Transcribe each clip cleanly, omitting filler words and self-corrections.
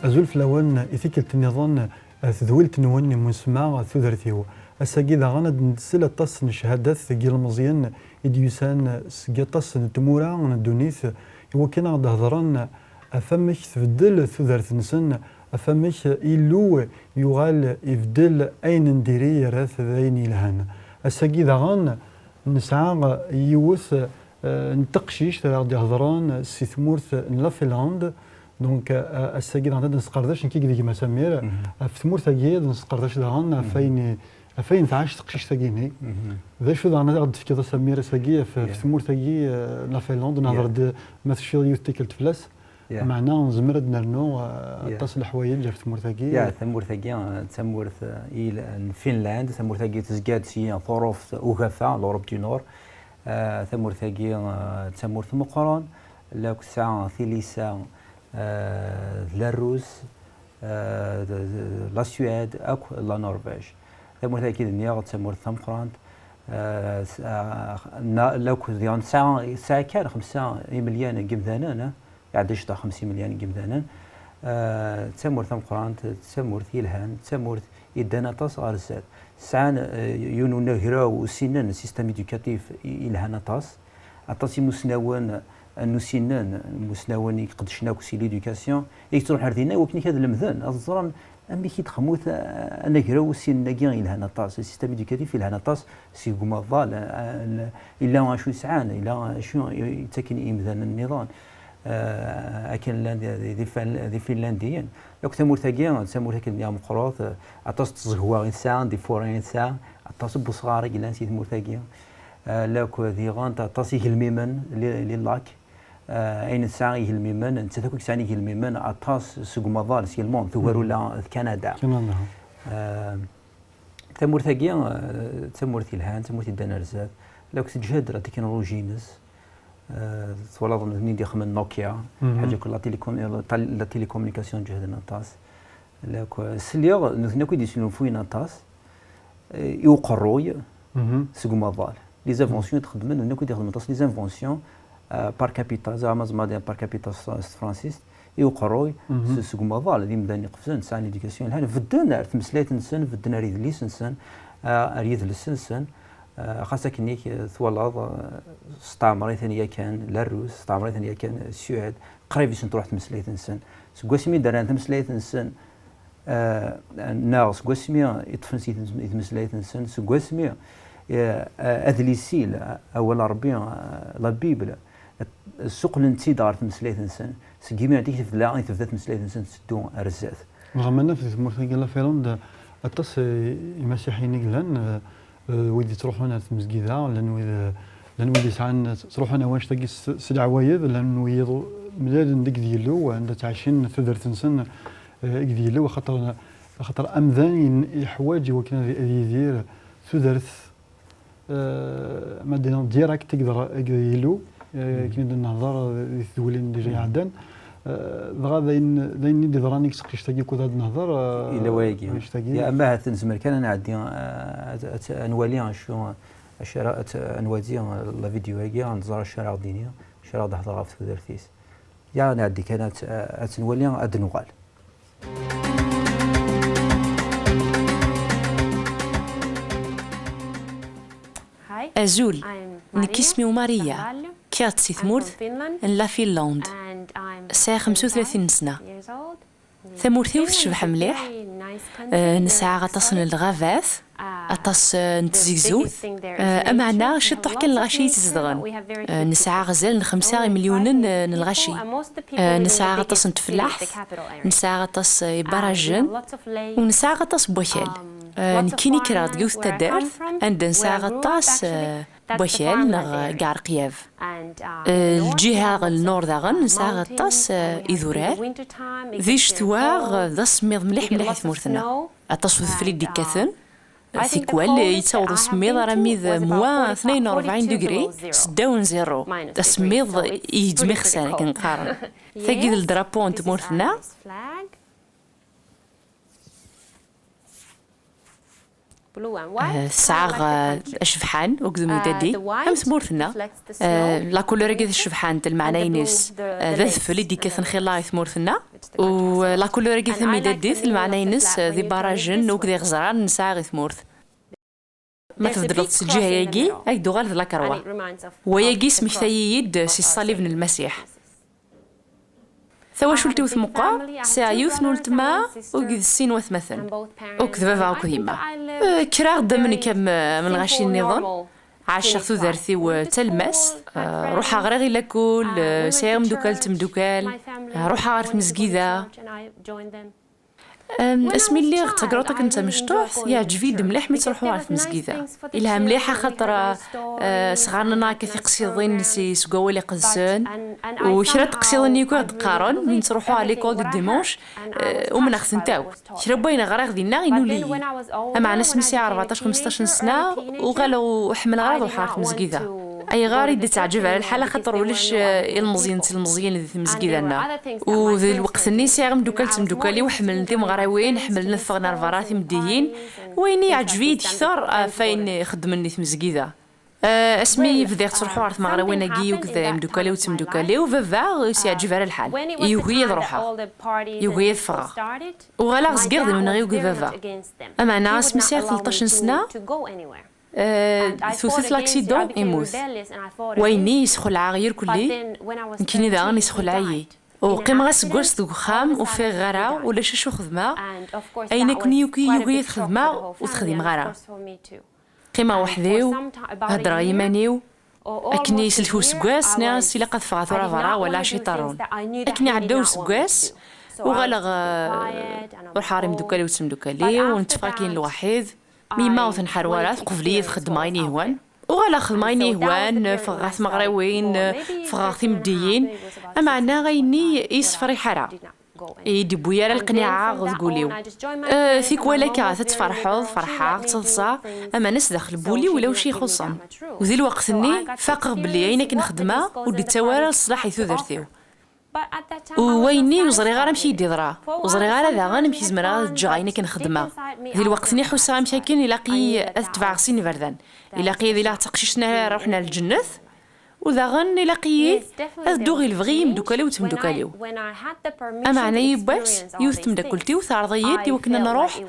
أزول فلاون إثيكل النظام تذويلت نوني مسمى ثذرتيو أساقي ذا غانا نسل التص نشهادات ثقيل المزيان إديوسان سقي تص نتمورا ندونيث يوكينا هضران أفمك تبدل ثذرت نسن أفمك إلو يغال يبدل أين نديري راث ذاين الهان أساقي ذا غانا نسعى يوث نتقشيش غادي هضران سي ثمورث لافيلاند دونك الساقي غادي نسقرداش نكي كيما سمير في ثمورث كي نسقرداش دهان فين تعاش تقشيش ثاقيني ذا شو انا غادي تفكر سمير ساقي في ثمورث كي لافيلاند نهضر ما تشي يوث تيكل تفلاس معنا نزمر نرنو تصل الحوايج في ثمورث كي يا ثمورث كي ثمورث الى فنلاند ثمورث كي تزقاد سي ظروف اوغافا لوروب دو نور ثمورثاكي ثمورث مقران لاك ساعة ثيليسا لاروس لا سويد أو لا نرويج ثمورثاكي دنيا ثمورث ثمقران لاك ديان ساعة كان 5 مليون جمدانا يعدش 50 مليون جمدانا ثمورث ثمقران ثمورث يلهان ثمورث يدانا تص غارسات ساعان يونو نهراو وسنان السيستم إدوكاتيف إلهانا أطاس مسناون نسنان مسناون يقدشناك سي ليدوكاسيون يكتروح هردينا وكني هذا المذان الزران أمي كي تخموث نهراو سن ناكيان إلهانا طاس السيستم إدوكاتيف إلهانا طاس سي قمضال إلا شو ساعان إلا شو يتكن إمذان النظام أكن ذي فنلنديين لو ثمورثاكيا ثمورثاكي يا مقراط أطاس تزهوا إنسان دي فور إنسان أطاس بصغار إلى سي ثمورثاكيا لوك ذي غانت أطاس يهلميمن للاك أين ساعة يهلميمن أنت تاكل ساعة يهلميمن أطاس سقمضال سي المون ثوار ولا كندا ثمورثاكيا ثمورث الهان ثمورث الدنرزات لوك تجهد التكنولوجينس ولا ظن ذني دي خمن نوكيا حاجه كل لا تيليكومونيكاسيون جهد نطاس لاك سليغ نثنا كي ديسيون فوين نطاس يوقروي سقما ضال لي زانفونسيون تخدمن نثنا كي تخدم نطاس لي زانفونسيون بار كابيتا زعما زعما بار كابيتا فرانسيس يوقروي سقما ضال دي مداني قفزان سان ليديكاسيون هنا في الدنيا تمسلات نسن في الدنيا ريد ليس نسن اريد لسنسن خاصة كنيك ثوالظ استعمري ثانية كان لاروس استعمري ثانية كان السويد قريب باش تروح تمسلي تنسن سكواسمي داران تمسلي تنسن ناغ سكواسمي يطفنسي تمسلي تنسن سكواسمي أذليسيل أول ربي لا بيبل السوق لنتي دار تمسلي تنسن سكيمي عندك تفلا تفدا تمسلي تنسن تدو رزات رغم أن في مورثاكي فيلاند التص المسيحيين قلان ويدي تروحون في مسجدة لأن ويدي ساعان تروحون واش تلاقي سلع وايد لأن ويض ملال ندق ديالو وعند تعيشين ثدر تنسن ديالو خاطر أمذان يحواج وكان يدير ثدرث مادينا ديراكت تقدر ديالو كنا نهضر الثولين اللي جاي عدن دغا ذاين ندي ضراني كسقيش تاكي كود هاد النهضر الى وايكي يا اما هاد نزمر كان انا عندي انوالي شو اشاره انوادي لا فيديو هاكي نزار الشارع الدينيه شارع هضره في درتيس يا انا عندي كانت انوالي ادنوغال أزول نكسمي ماريا كانت سي ثمورث لا فنلاند ساعة 35 سنة ثمورثي وتشبح مليح نسعى غطاس الغابات غطاس نتزيزوث أمعنا شطح كان الغاشي تزدغن نسعى غزال 5 مليون الغاشي نسعى غطاس نتفلاح نسعى غطاس براجن ونسعى غطاس بوكال نكيني كرات جوث تدارث عند نسعى غطاس بوكال نغ قار قياف الجهة النور داغن نسعى غطاس إذورار ذي شتواغ ذا سميض مليح مليح ثمورثنا أطاس وذفلي ديكاثن ثيكوال يتصور سميض رميذ موا 42 دوغري 6.0 سميض يجمي خسانة كنقارن ثاقيد الدرابون تمورثنا السعاغ الشفحان وكذا ميدادي هم ثمورثنا لا كولور كذا الشفحان المعنى ينس ذا ثفلي دي كثن خلا ثمورثنا ولا كولور كذا ميدادي المعنى ينس ذي باراجن وكذا غزران نساغ ثمورث ما تفضل تسجيها يجي أي دوغال ذا كروة ويجي اسمك ثييد سي الصليب من المسيح ثوا شلتي وثمقا سايوث نولتما وقذ السين وثمثن وكذبا وكذيما كراغ دمني كم من غاشي النظام عاش ثو ذرثي وتلمس روح غير لكل سايم دوكال تمدوكال روح عارف مزقيدة اسمي اللي تقرأتك انت مشطوح يعجبي مليح مي تروحوا على المسجدة إلها مليحة خاطر صغارنا كثي قصيدين نسي سقوالي قزان وشرات قصيدين يكون تقارن من تروحوا على ليكول دو ديمونش ومن أخذ تاو شرا باينة غراغ دينا غينو لي أما ناس مسي 14 15 سنة وغالو حمل غراض وحارت مسجدة أي غاري دي تعجب على الحالة خاطر ولش المزيان اللي في المسجد لنا وذي الوقت الناس يعم دوكالي وحمل نتي مغراوين حمل نفغنا الفراتي مديين ويني عجبي كثر فين خدمني في المسجد اسمي بديت تروحوا عرف مغراوين اجي وكذا مدوكالي وتمدوكالي وفافا سيعجب على الحال يوغي يروحها يوغي يفغ وغلا صغير من غير فافا اما انا اسمي 13 سنة ثوث لاكسيدون يموت ويني يسخل العاغير كلي يمكن إذا غني يسخل العاي وقيم غاس قوس ذو خام وفي غرا ولا شو خدمة أين كني يوغي خدمة وتخدم غرا قيمة وحديو هدرا يمانيو أكني سلفو سقواس ناس إلا قد فغاثورا فرا ولا شي طارون أكني عدو سقواس وغلغ وحارم دوكالي وتسم دوكالي ونتفاكين الوحيد ميما وثنحر ورات قفلية خدمايني هوان وغالا خدمايني هوان فغاث مغراوين فغاث مديين أما أنا غيني يصفري حرا يدي بويا القناعة غتقوليو ثيك ولا تتفرحوا فرحة تصلصا أما ناس داخل بولي ولا وشي خصم وذي الوقت ني فاقغ بلي عينك نخدمها ودي توارى الصلاح يثو درتيو وويني وزري غير نمشي يدي ضرا وزري غير هذا غنمشي زمرا تجايني كنخدمها ذي الوقت ني حوسا مشاكين يلاقي تبعصيني بردان يلاقي ذي لا تقششنا روحنا للجنة وذا غن يلاقي الدوغي الفغي مدوكالي وتمدوكاليو اما انا يباس يوث تمدكلتي وثارضيات وكنا نروح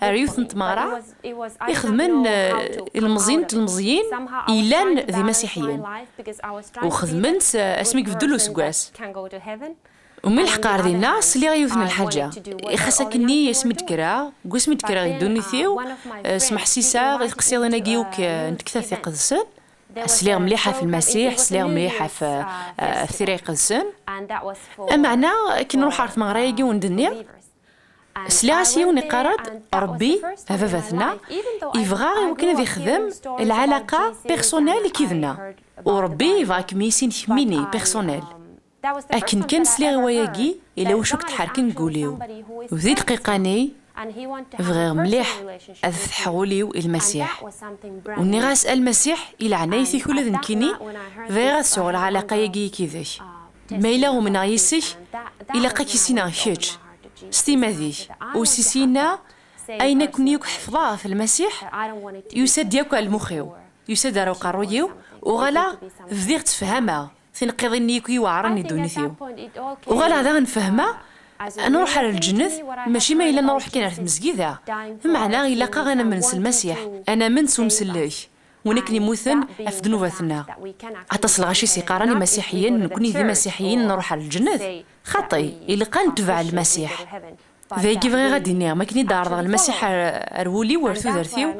ريوث نتمارا يخدمن المزيين إيلان ذي مسيحيين وخدمنت اسميك فدلو سكواس ومن الحقار ذي الناس اللي غيوثن الحاجة خاصكني اسمي تكرا واسمي تكرا غيدوني ثيو اسمح سيسا غيقصيضنا جيوك نتكثر ثقة السن سليغ مليحة في المسيح سليغ مليحة في ثريق السن أما أنا كي نروح عرف مغرايقي وندنيا سلاسي ونقارد ربي هفافتنا يفغا وكنا ذي خدم العلاقة بيرسونيل كيذنا وربي يفغا كميسين يحميني بيرسونيل أكن كان سليغ وياقي إلا وشوك تحركن نقوليو وذي دقيقاني فغير مليح أفتحوليو المسيح وني غاسأل المسيح إلى عنايثي كل ذنكيني فغير سوغ العلاقة يجي كذاك ما إلا ومن عيسيش إلا قاكيسينا شيج ستيما ذيك وسيسينا أين كنيوك حفظاه في المسيح يسد ياكو المخيو يسد روقا رويو وغلا فذيغ تفهمها ثنقضي نيكو وعرني دونيثيو وغلا هذا نفهمها نروح على الجنة ماشي ما إلا نروح كي نعرف مسجدة معنا إلا قاغنا منس المسيح أنا منس ومسليش ونكني موثن أفدنوباتنا أتصل غاشي سيقارني مسيحيين نكوني ذي مسيحيين نروح على الجنة خطي إلا قان تبع المسيح ذي كيفغي غادي ما كني دار المسيح أرولي ورثو درثيو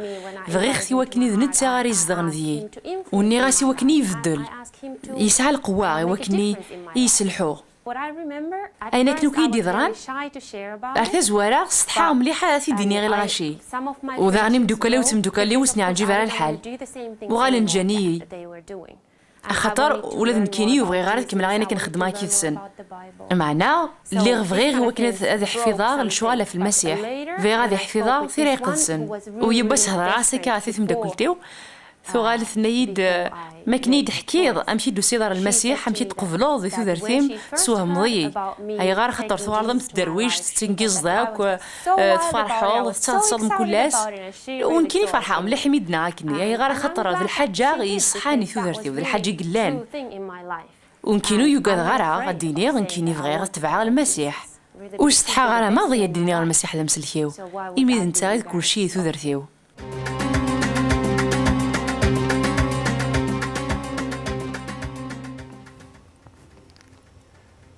فغي ختي وكني ذنت ساغاري زدغن ذي وني غاسي وكني يفدل يسعى القوة وكني يسلحو أين كنو كيدي ضران أرثا زوارا سطحا مليحة في ديني غير الغاشي وذاني مدوكالي وتمدوكالي وسني عجيب على الحال وغالي نجاني خطر ولاد نكيني وبغي غير كمل غينا كنخدمها كي السن معنا اللي غفغي هو كنا هذا حفيظه الشواله في المسيح في غادي حفيظه في ريق السن ويبس هضر راسك عثيث مداكلتيو ثغال ثنيد ما كنيد حكيض امشي دو سيدار المسيح امشي تقبلوض ذي ثوثرثيم سواه مضي اي غار خطر ثغال ضم تدرويش تنقز ذاك تفرحوا تتصدم كلاس ويمكن فرحة مليح ميدنا كني اي غار خطر ذي الحاجة يصحاني ثوثرثي وذي الحاجة قلان ويمكنو يوقاد غارة غديني غنكيني بغير تبع المسيح وستحا غارة ما ضيا ديني المسيح لمسلكيو إميد نتا كلشي ثوثرثيو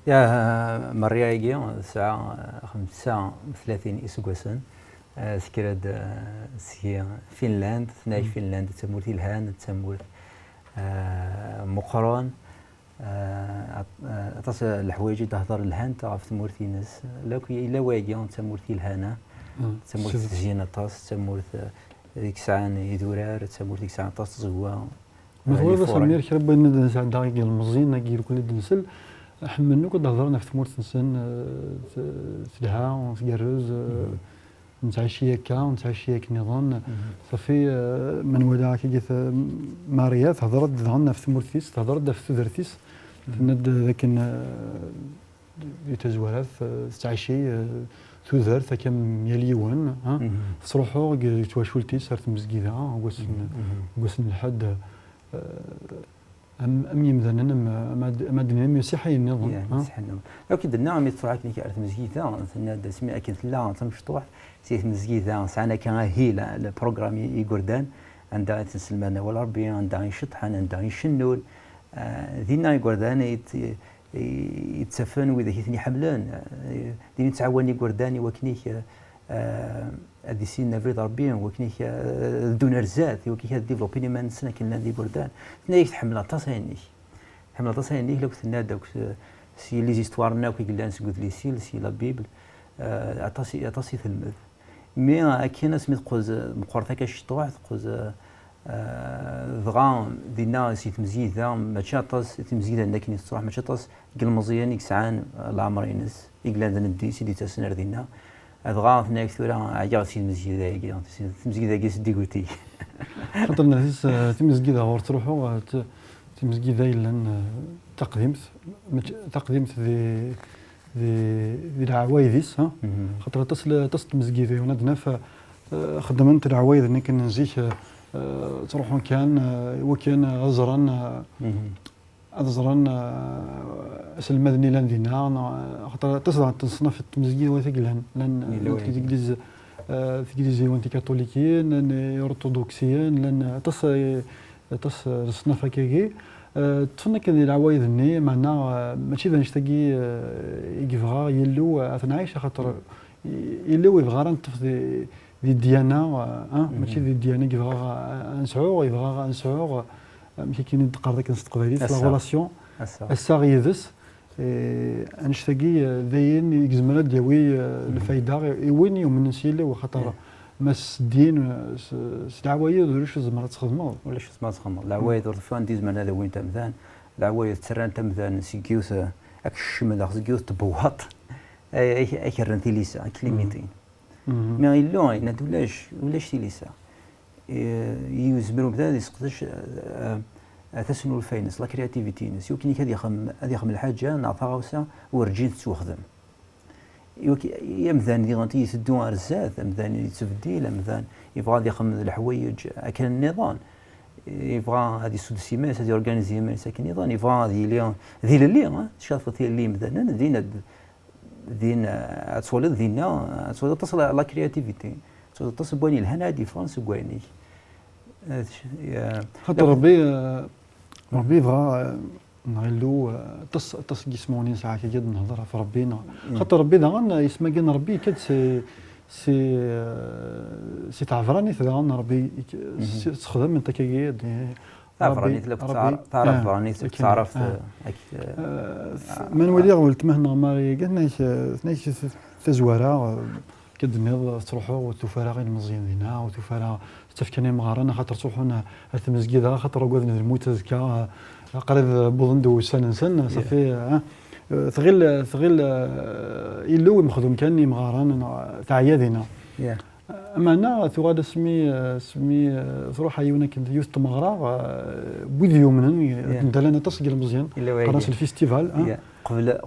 يا مريايجي الساعة 35 إسقوسن سكرد سكي فنلاند ثناش فنلاند تمورتي الهان تمورت مقران أتصل الحوايج تهضر الهان تعرف تمورتي ناس لكن إلا واجي تمورتي الهانا تمورت زينة طاس تمورت ديك ساعة يدورار تمورت ديك ساعة طاس زوا مثلا بس المير كرب ندنس عند داقي المزين نقير كل دنسل حملنا كنت هضرنا في ثمورت نسن تلها ونتقرز نتعشي هكا ونتعشي هيك نظام صافي من وداع كي جيت ماريات هضرت ضغنا في ثمورتيس هضرت في ثدرتيس ند لكن يتزورات تعشي ثوثر كم يليون ها صروحو تواشولتي صارت مسجيده وسن الحد أم يمذنن ما دنيا مسيحي النظام مسيحي النظام لو كي درنا مي تصراك نيك أرث مسجيده ثنا سمي أكيد لا تمشطوح سيت مسجيده سانا كان هي البروغرام يقردان عندها تسلمان والربي عندها يشطحن عندها يشنول ذينا يقردان يتسفن وإذا كيتني حملان ديني تعاوني قرداني وكنيك هذه سين نفريد ربي وكنيك دون رزات وكيك ديفلوبيني من سنة كنا دي بردان نايك تحمل تصينيك حمل تصينيك لو كنا دوك سي لي زيستوارنا وكي قلنا نسقط لي سي لا بيبل اعطاسي في المذ مي اكينا سميت قوز مقورتا كشطوح قوز ضغام دينا سي تمزيد ماشي عطاس تمزيد عندك نصراح ماشي عطاس قل مزيان يكسعان العمرينس يقلان ندي سيدي تسنر دينا أضغط هناك ثورة عجبت في المسجد ذا المسجد ذا جالس ديقوتي. خاطرنا هيس تمسجد ذا ورت روحو تمسجد ذا لأن تقدمت ذي العوايديس ها خاطر تصل مسجد ذا وندنا فخدمت العوايد إني كنا نزيح تروحون كان وكان أزرن أسل المدني لندينا خاطر تصدع تصنف التمزجي وثقلان لأن تجلس وانت كاثوليكيين لأن أرثوذكسيين لأن تص الصنفة كيجي تفنى كذي العوايد النية معنا ماشي ذا نشتاقي يقفغا يلو أثناعيش خاطر يلو يبغى نطف ذي الديانة ماشي ذي الديانة يبغى نسعوغ ماشي كاين تقارضك نستقبلي في لا غولاسيون الساغيدس انشتاقي ذاين يجزمنا دياوي الفايده وين يوم نسيلي وخاطر ماس الدين العوايد ولاش زعما تخدموا ولاش زعما تخدموا العوايد ورفان ديز من هذا وين تمثان العوايد تسران تمثان سيكيوث اك الشمال سيكيوث تبوط اي كرنتي ليسا كليميتين مي لو ولاش تيليسا يزبروا بدا يسقطش تسنو الفاينس لا كرياتيفيتي نس يمكن هذه خم الحاجه نعطيها وسا ورجيت تخدم يمثان دي غنتي يسدو ارزات مثلا يتبديل مثلا يبغى يخم الحوايج اكل النظام يبغى هذه سودسيماس هذه اورغانيزيماس ساكن نظام يبغى هذه ذي اللي شافت اللي مثلا دينا تولد دينا تولد تصل لا كرياتيفيتي تصل بوني الهنا ديفرنس بويني خاطر ربي يبغى نغلو تص جسموني ساعه كي جد نهضر في ربينا خاطر ربي داغن يسمى كان ربي كد سي تعفراني داغن ربي تخدم انت كي تعرفني تعرفني تعرف من ولي قلت مهنا ماري قلنا ثنيش تزواره كد نض تروحوا وتفارغ المزيان هنا وتفارغ تفكني مغارنا خاطر تروحونا هاد المسجد خاطر قعدنا الموت زكا قريب بوندو سنه صافي ثغيل يلو مخدوم كاني مغارن تاع يدينا معنا ثغاد سمي تروح عيونا كنت يوث تمغرا بوذيو منن كنت لنا تصقل مزيان قناة الفيستيفال قبل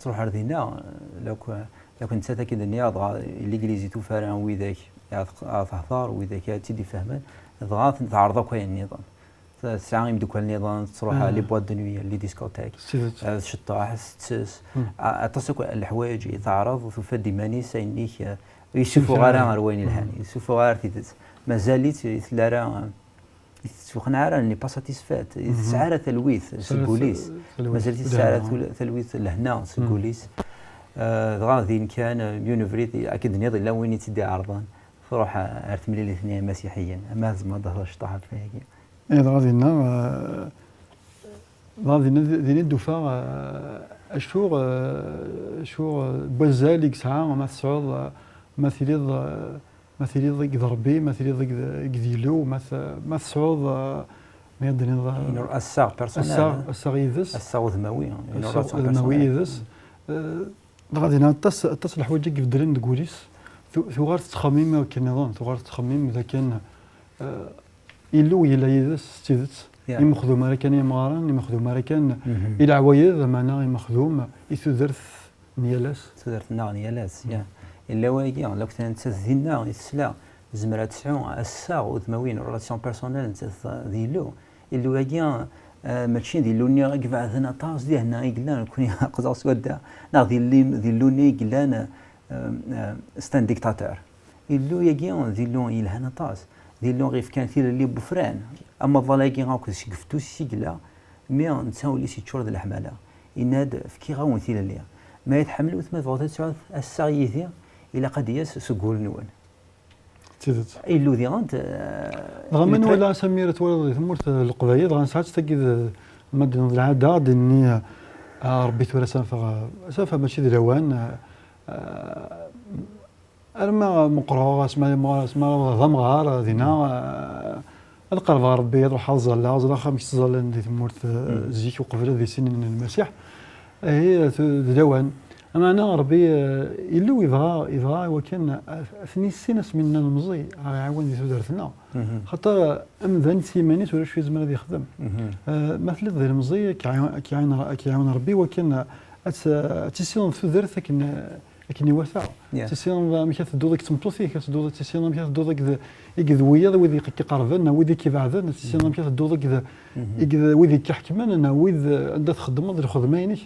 تروح ردينا لو كنت ساتاكد النياض الانجليزي توفر وذاك تهضر وذاك تيدي فهمان ضغط تعرضوا كاين النظام ساعه يمدوك النظام تروح لي بواد دو نوي لي ديسكوتيك الشطاح ستس اتصك الحوايج تعرض وتفد ديماني ساينيك يشوفوا غير روين الهاني يشوفوا غير تيدت مازالت لا راه سخنا عارة اني با ساتيسفات سعاره تلويث سكوليس مازالت سعاره تلويث لهنا سكوليس غادي كان يونيفريتي اكيد نيض لا وين تدي عرضان تروح عرفت ملي الاثنين مسيحيين اما زعما ظهرش طاحت فيها كي غادي دينا الدفاع شهور بوزاليك ساعه ما تسعود مثلي ضيق ضربي مثلي ضيق ديلو ما تسعود ما يدني الساغ بيرسونيل الساغ يدس الساغ ذموي ذموي يدس غادي نتصل حوايج كيف درين نقوليس ثغار تخميم كنظام ثغار تخميم اذا كان إلو إلا يدس تيدت يمخدوم راه يمغارن يمخدوم راه إلى عوايد معنا يمخدوم يثدرت نيالاس ثدرت نيالاس إلا واقي لو كنت تزينا يسلا زمرة تسعون الساغ وثموين ريلاسيون بيرسونيل ديالو إلا واقي ماشي ديالوني كيفاع ذنا طاس دي هنا يقلان كوني قزا سودا نا ديالوني يقلان ستان ديكتاتور إلو يقي ديالو يلهنا طاس ديالو غير كان ثير اللي بفران اما فوالاكي غاكو شفتو سيكلا مي نساو اللي سيتشور د الحماله يناد فكي غاون ثير اللي ما يتحملوا ثما فوت تسعود السايثي الى قد ياس سقول نون تيدت ايلو دي غانت غمن ولا سميره ولا ثمرت القضيه غان ساعات تجد مدن العاده دني ربي ثورة سافا ماشي دروان أرما مقرأ اسمها ضمغار ذينا القلب ربي يروح حظ الله زلا خمس زلا ندي تمورت زيك وقبل ذي سنين المسيح هي دروان اما انا ربي يلو يبغى وكان ثني سنس منا المزي عاون ذي درتنا خاطر امذن سيمانيت ولا شويه زمان غادي يخدم مثل ذي المزي كيعاون ربي وكان تيسيون في درت لكن يوثع تيسيون ملي كتدو ديك تمطوثي كتدو تيسيون ملي كتدو ديك يقذويه ويدي كيقربنا ويدي كيبعدنا تيسيون ملي كتدو ديك ويدي كيحكمنا ويد عندها تخدم ديال الخدمه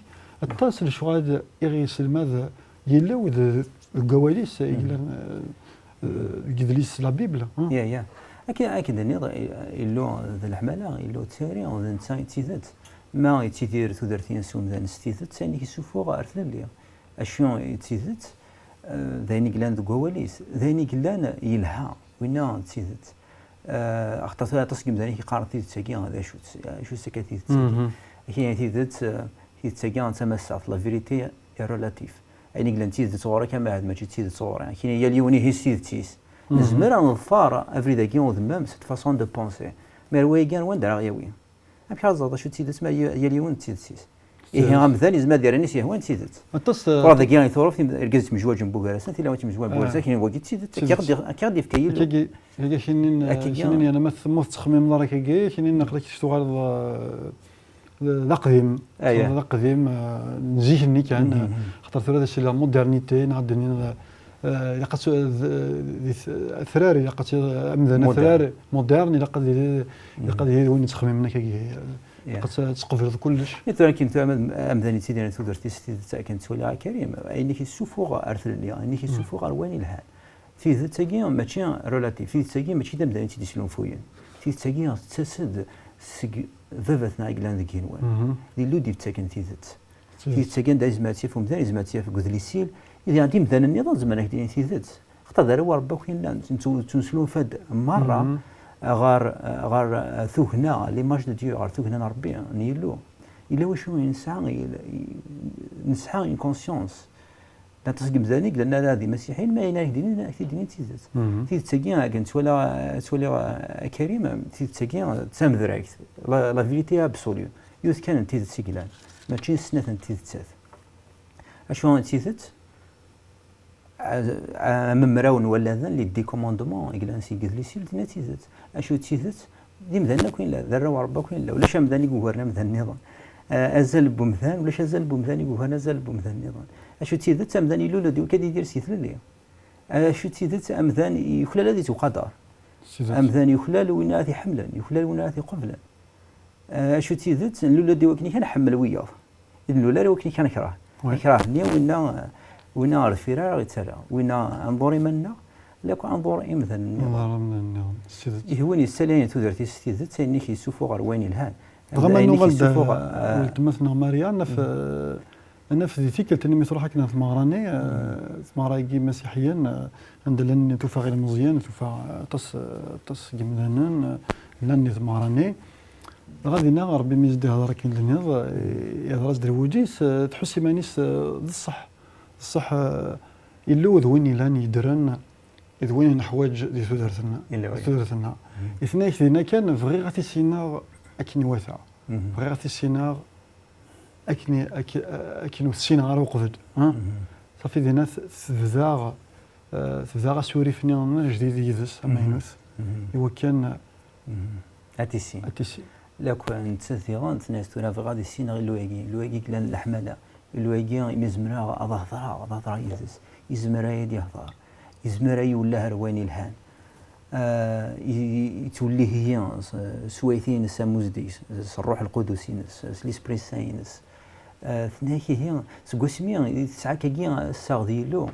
الطاس الشغاد يغيس الماذا يلا وذ القواليس يلا يدليس لا بيبل يا اكيد نيض يلو ذا الحماله يلو تساري وذا تيزات ما يتيدير تودرتين سوم ذا نستيزات ثاني كيسوفو غير ثلاليا اشيون يتيزات ذاني كلان ذو قواليس ذاني كلان يلها وينا تيزات اختصار تصقيم ذاني كيقارن تيزات هذا شو سكاتي كاين تيزات تيتساقان تمسات لا فيريتي ريلاتيف يعني قلنا تيز تصوره كما عاد ماشي تيز تصوره يعني كاين هي اليوني هي تيز نزمر نظفار افريدا كي ذمام سيت فاسون دو بونسي مي ويغان وين دار ياوي بحال زاد شو تيز تسمى هي اليون تيز هي غمثال زعما دايرني سي هو تيز هذا كاين ثورف ركزت مجواج بوغارسات الا واش مجواج بوغارسات كاين واقي تيز كيغدي في كاين كاين انا ما تخميم راه كاين نقلك شتو لا قديم لا قديم نزيهني كان خاطر هذا الشيء لا مودرنيتي نعدني لقد ثراري لقد امذنا ثراري مودرن لقد وين تخممنا لقد تقفل كلش لكن امذني تيدير تقدر تستي كان تولي كريم انك يسوفو ارثلي انك يسوفو غرواني الهان في تاكي ماشي ريلاتيف في تاكي ماشي دابا انت ديسلون فوين في تاكي تسد ذبثنا إجلان ذكينوان دي لودي بتاكن تيزت تيتساكن دا إزماتيا فهم ذا إزماتيا في قذليسيل إذا عندي مثلا النظام زمانك ديال تيزت خاطر دار هو ربك وين لا تنسلون فد مرة غار ثوهنا ليماج دو ديو غار ثوهنا ربي نيلو إلا واش نسعى اون كونسيونس لا تسقم ذلك لان هذه مسيحيين ما يناك دينين تيزت تيتساكين كنت ولا كريم تيتساكين تسام ذراك لا فيريتي ابسوليو يوث كان تيزت سيكلان ماشي سنه تيزت اشنو تيزت ممراون ولا ذا اللي دي كوموندمون إجلانسي جذليسي لتناتيزت أشو تيزت دي مثلا كوين لا ذرة وربا كوين لا ولا شام ذاني جوهرنا مثلا النظام أزل بمثان ولا شازل بمثان جوهرنا زل بمثان النظام أشو تيزت أمثان يلولو دي وكادي يدير سيثلي أشو تيزت أمثان يخلال هذه تقدر أمثان يخلال ويناثي حملا يخلال ويناثي قبلا أشو تيزت لولا دي وكني كان حمل وياض إذن لولا وكني كان كراه كراهني وينا الفرار يتسرع وينا انظري منا لكن انظري مثلا النظام يهوني السلاني تودرتي ستيزت تاني كيسوفو غير وين الهان رغم انه غلط مثلا ماريان انا في فكره اني مثلا حكينا في مغراني مغراني مسيحيا عند لن توفى غير مزيان توفى تص جمدانان لن مغراني غادي نغرب بميزدي هضره كاين النيض يهضر دروجيس تحسي مانيس الصح إلا ذوين لان يدرن ذوين نحواج دي تودرتنا اثنين ذينا كان فغي غاتي سيناغ اكني واثع فغي غاتي سيناغ اكني السيناغ وقفد صافي ذينا تبدا سوري فني جديد يدس امينوس هو كان اتيسي لا كان تثيران ناس تنا غادي السيناغ لويغي كلان الحمله الواقي يزمرا ظهر يزس يزمرا يدي هضار يزمرا يولا هرواني الهان تولي هي سويثين ساموزديس الروح القدسي ليسبري ساينس ثناكي هي سكوسمي تسعة كي الساغ له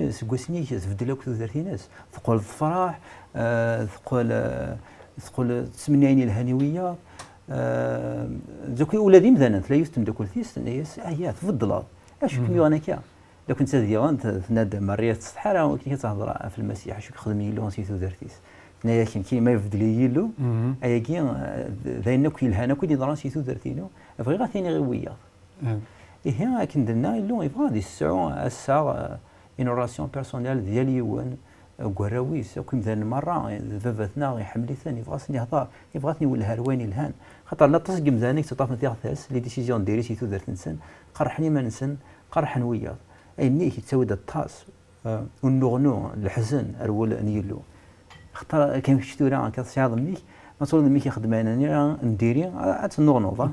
سكوسمي تبدل لك ثلاثيناس ثقل الفرح ثقل تسمنيني الهنويه ذوك ولادي مثلا لا يستم دوك الثيس ناس هي تفضل اش كميو انا كا لو كنت هذه تنادى مريات الصحراء وكي تهضر في المسيح شو خدمي لون سيتو درتيس هنايا كي ما يفضل يلو ايا كي ذاين كي الهنا كي دران سيتو درتينو بغي غاثيني غير ويا هي كي درنا لو يبغى دي الساعه الساعه انوراسيون بيرسونيل ديال يوان كراويس كي مثلا مره ذبثنا يحملي ثاني بغاتني يهضر يبغاتني ولا هرواني الهان خاطر لا تصقم ذانيك تطاف نتاع ثاس لي ديسيزيون ديري سي درت نسن قرحني ما نسن قرحن ويا اي مني كيتساود الطاس والنغنو الحزن اول نيلو خاطر كاين شتورا كتصعد ميك ما تقول ميك يخدم انا نديري النغنو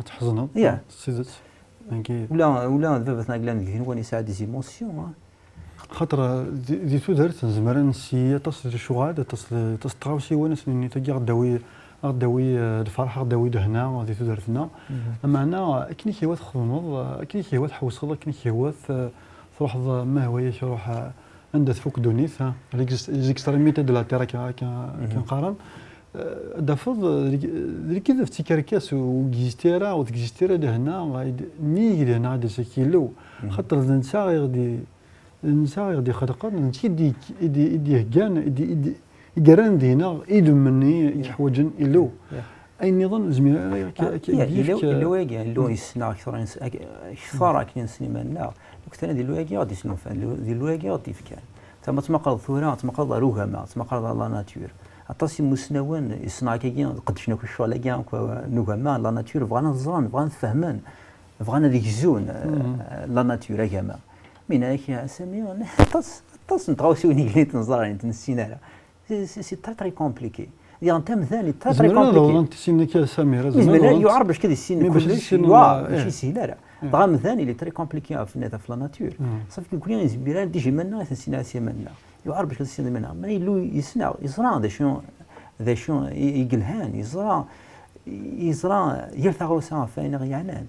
تحزن يا سيدت ولا ذبثنا كلان هو يساعد دي ايموسيون خاطر دي تودرت زمرا نسيه تصل شغاد تصطراوسي وناس اني تجي غداوي الفرح غداوي دهنا غادي تودرتنا معنا كني كيوات خنوض كني كيوات حوصل كني كيوات تروح ما هوايش روح عندها فوق دونيث ليكستريميتي دو لا تيرا كنقارن دافض كذا افتكر كاس وكيستيرا وكيستيرا دهنا نيجي دهنا هذا كيلو خاطر الانسان غادي خلقان نتي يدي هكان يقران دينا يدم مني يحوجن إلو أي نظام زميل إلو إلو يسنا أكثر كاين سليمان وكثر ديال الواقي غادي يسنو فان ديال الواقي غادي فكان تما تمقل ثورة تمقل روغما تمقل لا ناتور عطاسي مسنوان يصنع كي قد شنو كشوا كاع نوغما لا ناتور بغانا نزران بغانا نفهمان بغانا ديك زون لا ناتور كما من هيك سامي تص نتغاوسوني اللي تنزراني تنسينا سي تري كومبليكي يعني تم ثاني تري كومبليكي انت سينك سامي زعما يعرف باش كذا السين كلش ماشي سهل لا طغام ثاني اللي تري كومبليكي في لا ناتور صافي كل يوم يزبيران ديجي منا تنسينا منا يعرف باش كذا السين منا ما يلو يسنع يزرع ذا شو يقلهان يزرع يرتغوا ساعه فين غيانان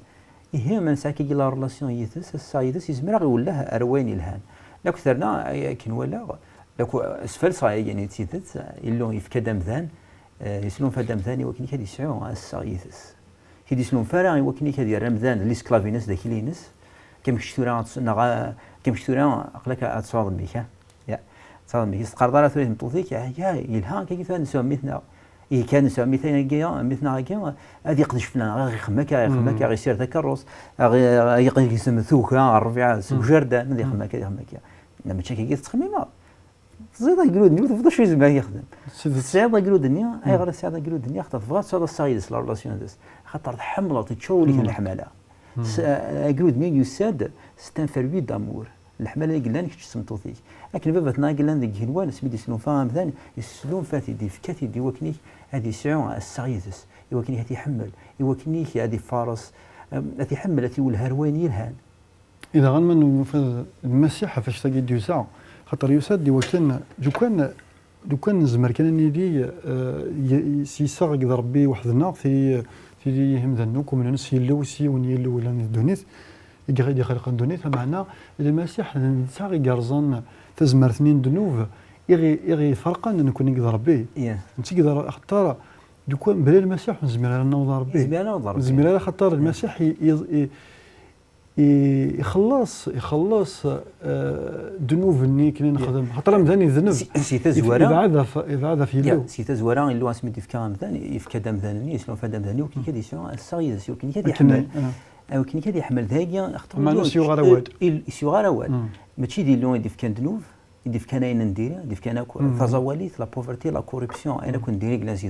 يهم من ساكي لا ريلاسيون يثس السايدس يزمر ولا ارواني الهان لو كثرنا كن ولا لو اسفل صاي يعني تيثس يلو يفكدم ذان يسلون فدم ثاني وكني كدي يسعو السايثس كدي يسلون فراغي وكني كدي رمضان لي سكلافينس داكيلينس كم شتورا نغا كم شتورا اقلك اتصاوب بك يا تصاوب بك قرضاره ثلاث مطوثيك يا يلها كيف نسميتنا كان ساميتين كيا مثنا كيا هذه قد شفنا غير خماك غير تكرس غير يسمى ثوكا الربيع سجرده هذه خماك لما تشكي كي تخميمه زيد يقولوا الدنيا تفضل شي زعما يخدم السعاده يقولوا الدنيا اي غير السعاده يقولوا الدنيا خاطر فغات هذا السايدس لا ريلاسيون ديس خاطر حمله تشاو ليك الحمله يقولوا الدنيا يساد ستان فيربي دامور الحمله اللي قلنا كش سمطوثيك لكن بابتنا قلنا ذيك هنوان سميدي سنو فاهم ذان يسلون فاتي دي فكاتي دي وكنيك هذه سعون السعيدس يوكني هذه حمل يوكني هذه فارس هذه حمل هذه والهرواني الهان اذا غنمن في المسيح فاش تجد يسع خاطر يسد وكان لو كان نزمر كان ندي سيسا يقدر ربي وحدنا في هم ذنوك ومن نس يلو سي ونيلو ولا دونيس يقعد خلق دونيس معنا المسيح نسا يقرزن تزمر اثنين دنوب يغي فرقا نكون يقدر ربي انت يقدر اختار لو كان بلا المسيح نزمر لنا وضع ربي نزمر على خاطر المسيح يخلص ذنوب اللي كنا نخدم خاطر مثلا الذنوب سي تزوره اذا عاد في يلو سي تزوره اللي اسمي ديفكا مثلا يفكا مثلا يسلو فدا مثلا وكي كدي سو الصغير وكي كدي يحمل او كي كدي يحمل ذاك اختار ما سي غرواد سي غرواد ماشي دي لون يديف كان ذنوب يديف كان اين ندير يديف كان فزواليت لا بوفرتي لا كوربسيون انا كون ديري كلاس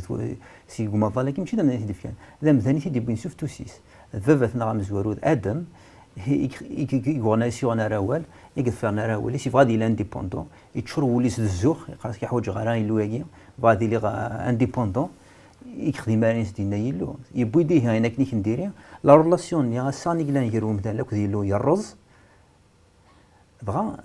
سي غما لكن ماشي دا يديف كان ذا مثلا تيدي بين شوف توسيس فافاتنا غامزورود ادم يغناسيون راول يقفرنا راول سي غادي لانديبوندون يتشرو وليس الزوخ خاص كيحوج غراين لوياكي غادي لي انديبوندون يخدم مارينس دينا يلو يبوي ديها انا كنيك نديري لا ريلاسيون يا ساني كلا يرو مثلا لك ديالو يرز بغا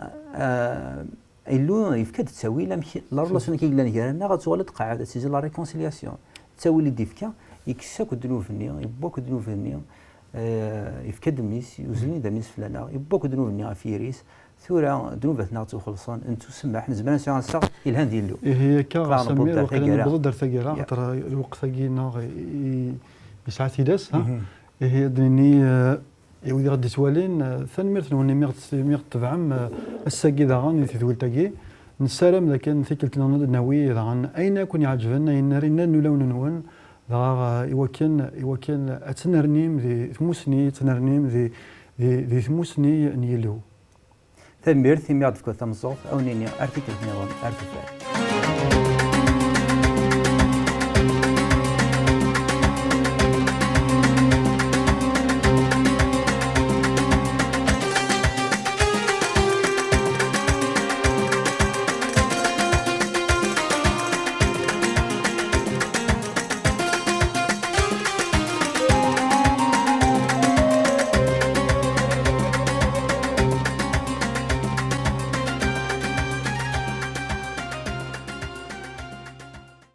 يلو يفكد تساوي لا ريلاسيون كي كلا نيرنا غتولد قاعده سيزي لا ريكونسيلياسيون تساوي لي ديفكا يكساك دنوب النيا يبوك دنوب النيا يفكد ميس يوزني دا ميس فلانا يبوك دنوب النيا فيريس ثورة دنوبتنا تخلصون انتو سمح نزمان سيغان ساق الهان ديالو هي كا سمير وقيلا نبغض دار ثقيله خاطر الوقت ثقينا يسعى داس ها هي دني يودي غادي توالين ثاني ميرت نوني ميرت تبعم الساقي دا غاني تثول تاقي نسالم لكن ثقلتنا ناوي غان اين كون يعجبنا ينارينا نولون نون يوكن اتنرنيم ذي ثموسني تنرنيم ذي ثموسني نيلو ثمير ثمير تفكر ثمصوف او نيني ارتكل نيرون ارتفاع